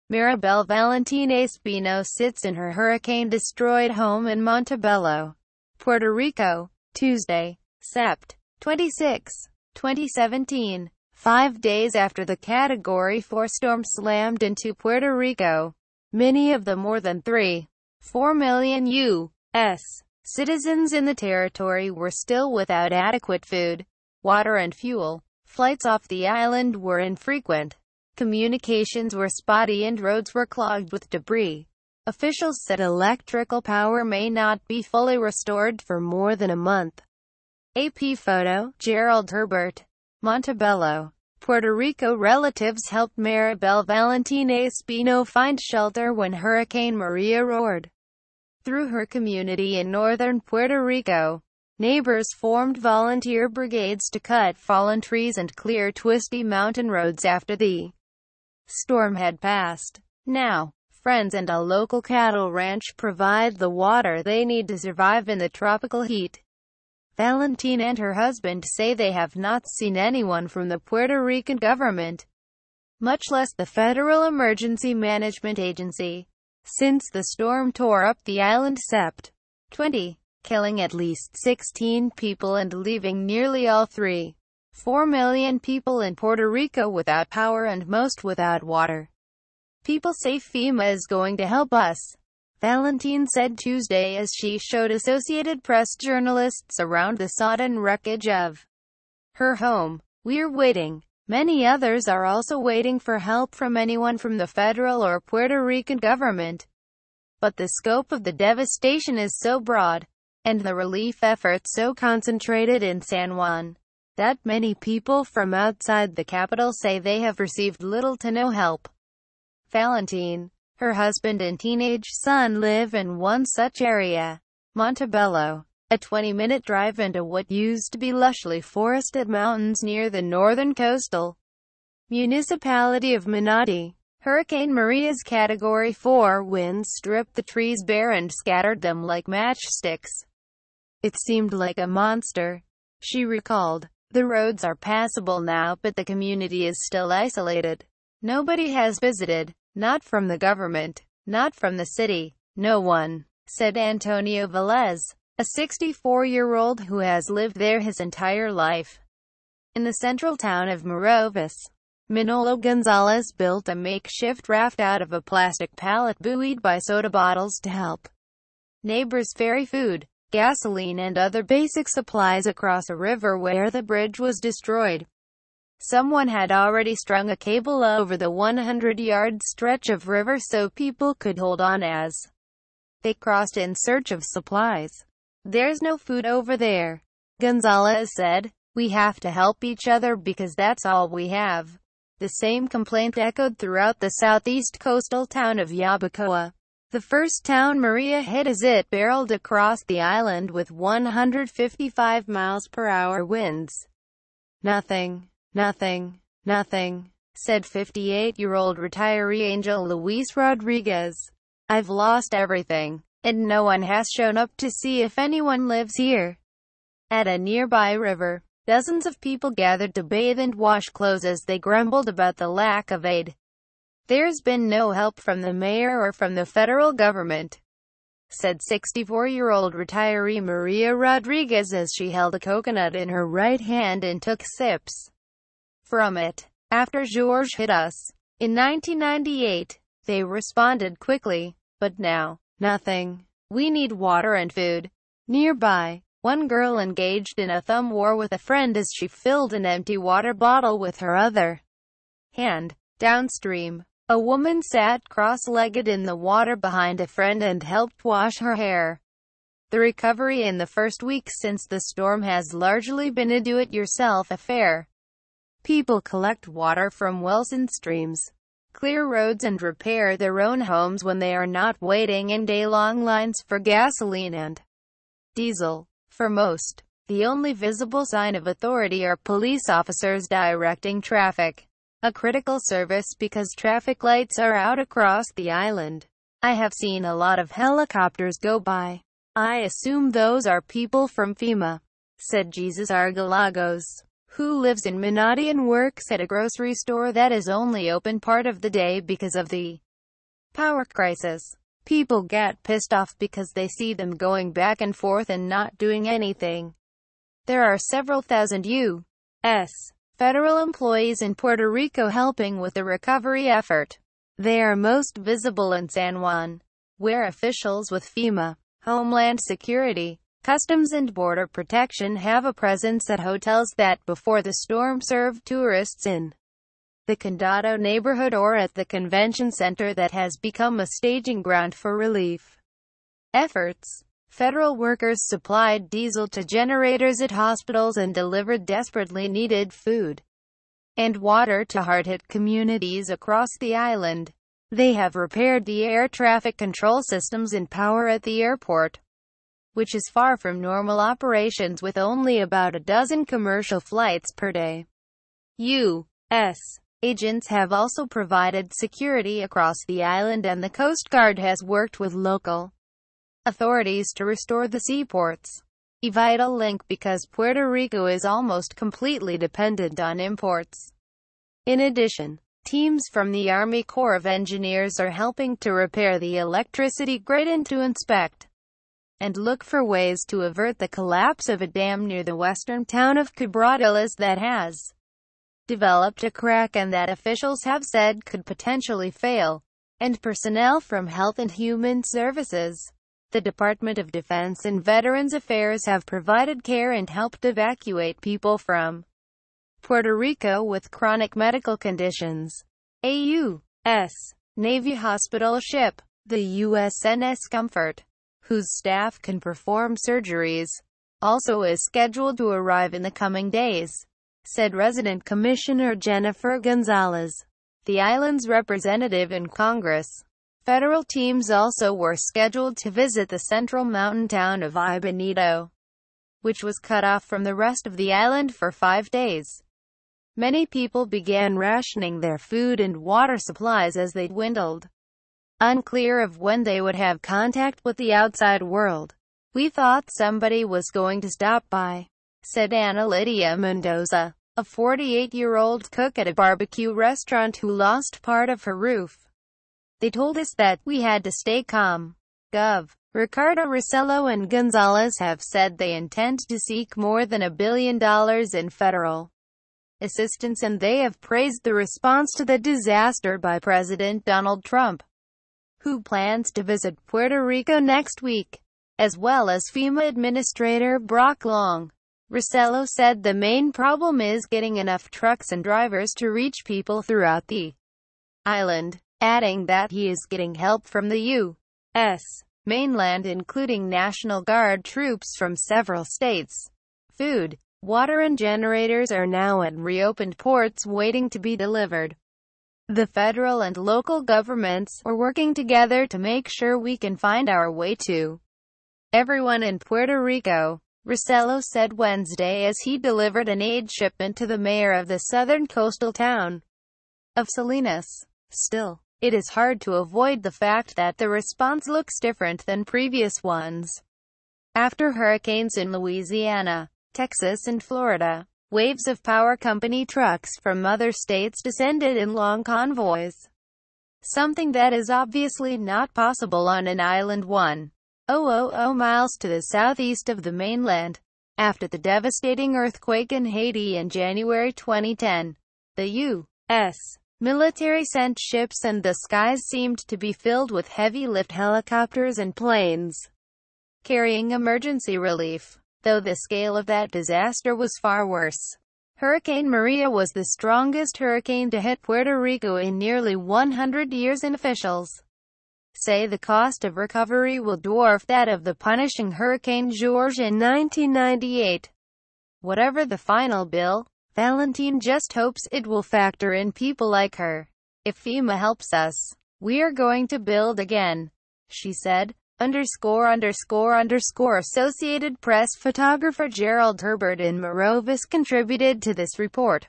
Maribel Valentin Espino sits in her hurricane-destroyed home in Montebello, Puerto Rico, Tuesday, Sept. 26, 2017, 5 days after the Category 4 storm slammed into Puerto Rico. Many of the more than 3.4 million U.S. citizens in the territory were still without adequate food, water and fuel. Flights off the island were infrequent. Communications were spotty and roads were clogged with debris. Officials said electrical power may not be fully restored for more than a month. AP photo, Gerald Herbert. Montebello, Puerto Rico. Relatives helped Maribel Valentin Espino find shelter when Hurricane Maria roared through her community in northern Puerto Rico. Neighbors formed volunteer brigades to cut fallen trees and clear twisty mountain roads after the storm had passed. Now, friends and a local cattle ranch provide the water they need to survive in the tropical heat. Valentin and her husband say they have not seen anyone from the Puerto Rican government, much less the Federal Emergency Management Agency, since the storm tore up the island Sept. 20, killing at least 16 people and leaving nearly all 3.4 million people in Puerto Rico without power and most without water. People say FEMA is going to help us, Valentin said Tuesday as she showed Associated Press journalists around the sodden wreckage of her home. We're waiting. Many others are also waiting for help from anyone from the federal or Puerto Rican government. But the scope of the devastation is so broad, and the relief efforts so concentrated in San Juan, that many people from outside the capital say they have received little to no help. Valentin, her husband and teenage son live in one such area, Montebello, a 20-minute drive into what used to be lushly forested mountains near the northern coastal municipality of Manatí. Hurricane Maria's Category 4 winds stripped the trees bare and scattered them like matchsticks. It seemed like a monster, she recalled. The roads are passable now, but the community is still isolated. Nobody has visited, not from the government, not from the city, no one, said Antonio Velez, a 64-year-old who has lived there his entire life. In the central town of Morovis, Manolo Gonzalez built a makeshift raft out of a plastic pallet buoyed by soda bottles to help neighbors ferry food, gasoline and other basic supplies across a river where the bridge was destroyed. Someone had already strung a cable over the 100-yard stretch of river so people could hold on as they crossed in search of supplies. There's no food over there, Gonzalez said. We have to help each other because that's all we have. The same complaint echoed throughout the southeast coastal town of Yabucoa, the first town Maria hit as it barreled across the island with 155 miles per hour winds. Nothing, said 58-year-old retiree Angel Luis Rodriguez. I've lost everything, and no one has shown up to see if anyone lives here. At a nearby river, dozens of people gathered to bathe and wash clothes as they grumbled about the lack of aid. There's been no help from the mayor or from the federal government, said 64-year-old retiree Maria Rodriguez as she held a coconut in her right hand and took sips from it. After George hit us in 1998, they responded quickly, but now, nothing. We need water and food. Nearby, one girl engaged in a thumb war with a friend as she filled an empty water bottle with her other hand. Downstream, a woman sat cross-legged in the water behind a friend and helped wash her hair. The recovery in the first week since the storm has largely been a do-it-yourself affair. People collect water from wells and streams, clear roads and repair their own homes when they are not waiting in day-long lines for gasoline and diesel. For most, the only visible sign of authority are police officers directing traffic, a critical service because traffic lights are out across the island. I have seen a lot of helicopters go by. I assume those are people from FEMA, said Jesus Argalagos, who lives in Manatí and works at a grocery store that is only open part of the day because of the Power crisis. People get pissed off because they see them going back and forth and not doing anything. There are several thousand U.S. federal employees in Puerto Rico helping with the recovery effort. They are most visible in San Juan, where officials with FEMA, Homeland Security, Customs and Border Protection have a presence at hotels that before the storm served tourists in the Condado neighborhood or at the convention center that has become a staging ground for relief efforts. Federal workers supplied diesel to generators at hospitals and delivered desperately needed food and water to hard-hit communities across the island. They have repaired the air traffic control systems and power at the airport, which is far from normal operations with only about a dozen commercial flights per day. U.S. agents have also provided security across the island, and the Coast Guard has worked with local authorities to restore the seaports. A vital link because Puerto Rico is almost completely dependent on imports. In addition, teams from the Army Corps of Engineers are helping to repair the electricity grid and to inspect and look for ways to avert the collapse of a dam near the western town of Cabradilas that has developed a crack and that officials have said could potentially fail, and personnel from Health and Human Services, the Department of Defense and Veterans Affairs have provided care and helped evacuate people from Puerto Rico with chronic medical conditions. A U.S. Navy hospital ship, the USNS Comfort, whose staff can perform surgeries, also is scheduled to arrive in the coming days, said Resident Commissioner Jennifer Gonzalez, the island's representative in Congress. Federal teams also were scheduled to visit the central mountain town of Ibanito, which was cut off from the rest of the island for 5 days. Many people began rationing their food and water supplies as they dwindled, unclear of when they would have contact with the outside world. We thought somebody was going to stop by, said Ana Lydia Mendoza, a 48-year-old cook at a barbecue restaurant who lost part of her roof. They told us that we had to stay calm. Gov. Ricardo Rossello and Gonzalez have said they intend to seek more than $1 billion in federal assistance, and they have praised the response to the disaster by President Donald Trump, who plans to visit Puerto Rico next week, as well as FEMA Administrator Brock Long. Rossello said the main problem is getting enough trucks and drivers to reach people throughout the island, adding that he is getting help from the U.S. mainland, including National Guard troops from several states. Food, water and generators are now at reopened ports waiting to be delivered. The federal and local governments are working together to make sure we can find our way to everyone in Puerto Rico, Rossello said Wednesday as he delivered an aid shipment to the mayor of the southern coastal town of Salinas. Still, it is hard to avoid the fact that the response looks different than previous ones. After hurricanes in Louisiana, Texas and Florida, waves of power company trucks from other states descended in long convoys, something that is obviously not possible on an island 1,000 miles to the southeast of the mainland. After the devastating earthquake in Haiti in January 2010, the U.S. military sent ships and the skies seemed to be filled with heavy-lift helicopters and planes carrying emergency relief, though the scale of that disaster was far worse. Hurricane Maria was the strongest hurricane to hit Puerto Rico in nearly 100 years, and officials say the cost of recovery will dwarf that of the punishing Hurricane George in 1998. Whatever the final bill, Valentin just hopes it will factor in people like her. If FEMA helps us, we are going to build again, she said. Associated Press photographer Gerald Herbert in Morovis contributed to this report.